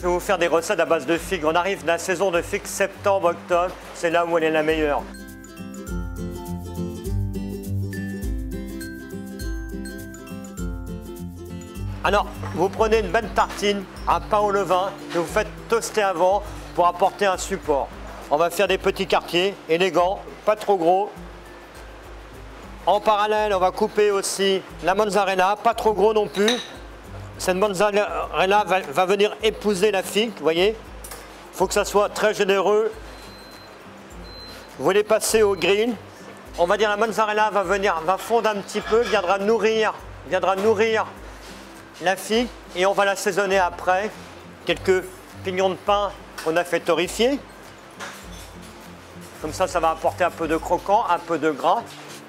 Je vais vous faire des recettes à base de figues. On arrive dans la saison de figues septembre-octobre. C'est là où elle est la meilleure. Alors, vous prenez une bonne tartine, un pain au levain, que vous faites toaster avant pour apporter un support. On va faire des petits quartiers, élégants, pas trop gros. En parallèle, on va couper aussi la mozzarella, pas trop gros non plus. Cette mozzarella va venir épouser la figue, vous voyez. Il faut que ça soit très généreux. Vous les passez au grill. On va dire la mozzarella va fondre un petit peu, viendra nourrir la figue et on va l'assaisonner après. Quelques pignons de pain qu'on a fait torréfier. Comme ça va apporter un peu de croquant, un peu de gras.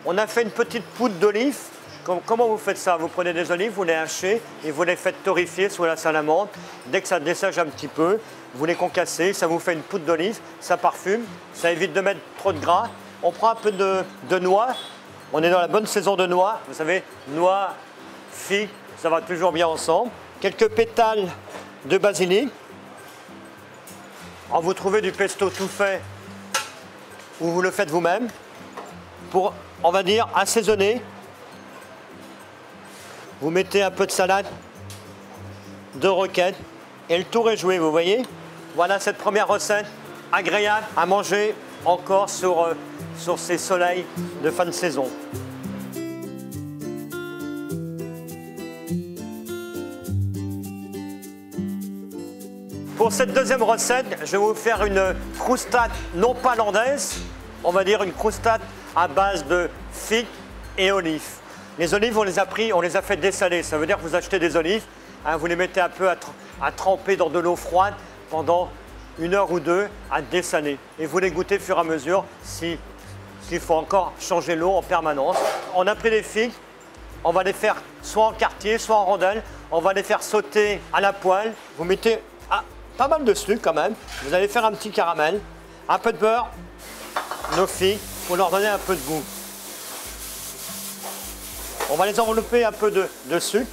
On a fait une petite poudre d'olive. Comment vous faites ça? Vous prenez des olives, vous les hachez et vous les faites torréfier sous la salamandre. Dès que ça dessèche un petit peu, vous les concassez, ça vous fait une poudre d'olive, ça parfume, ça évite de mettre trop de gras. On prend un peu de noix. On est dans la bonne saison de noix. Vous savez, noix, figue, ça va toujours bien ensemble. Quelques pétales de basilic. Alors, vous trouvez du pesto tout fait ou vous le faites vous-même pour, on va dire, assaisonner. Vous mettez un peu de salade, de roquette et le tour est joué, vous voyez. Voilà cette première recette agréable à manger encore sur ces soleils de fin de saison. Pour cette deuxième recette, je vais vous faire une croustade non pas landaise, on va dire une croustade à base de figues et olives. Les olives, on les a fait dessaler. Ça veut dire que vous achetez des olives, hein, vous les mettez un peu à tremper dans de l'eau froide pendant 1 heure ou 2 à dessaler. Et vous les goûtez au fur et à mesure s'il faut encore changer l'eau en permanence. On a pris les figues, on va les faire soit en quartier, soit en rondelles. On va les faire sauter à la poêle. Vous mettez pas mal de sucre quand même. Vous allez faire un petit caramel, un peu de beurre, nos figues, pour leur donner un peu de goût. On va les envelopper un peu de sucre.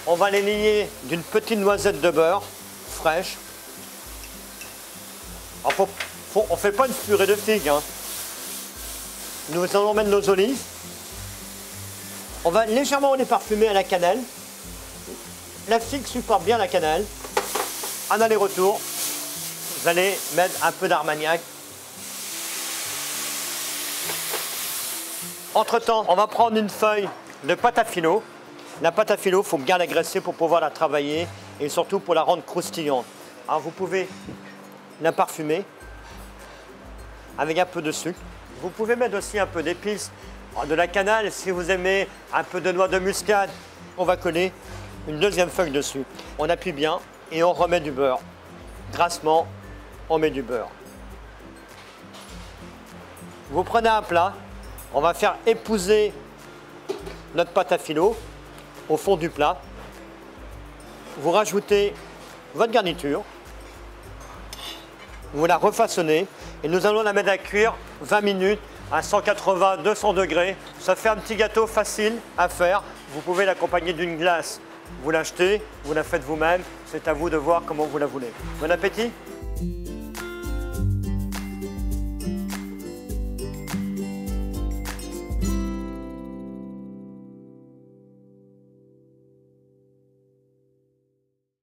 On va les lier d'une petite noisette de beurre fraîche. Alors, on ne fait pas une purée de figues. Hein. Nous allons mettre nos olives. On va légèrement les parfumer à la cannelle. La figue supporte bien la cannelle. Un aller-retour. Vous allez mettre un peu d'armagnac. Entre-temps, on va prendre une feuille de pâte à filo. La pâte à filo, il faut bien la graisser pour pouvoir la travailler et surtout pour la rendre croustillante. Alors vous pouvez la parfumer avec un peu de sucre. Vous pouvez mettre aussi un peu d'épices, de la cannelle, si vous aimez un peu de noix de muscade. On va coller une deuxième feuille dessus. On appuie bien et on remet du beurre. Grassement, on met du beurre. Vous prenez un plat, on va faire épouser notre pâte à filo au fond du plat. Vous rajoutez votre garniture. Vous la refaçonnez et nous allons la mettre à cuire 20 minutes à 180-200 degrés. Ça fait un petit gâteau facile à faire. Vous pouvez l'accompagner d'une glace. Vous l'achetez, vous la faites vous-même. C'est à vous de voir comment vous la voulez. Bon appétit!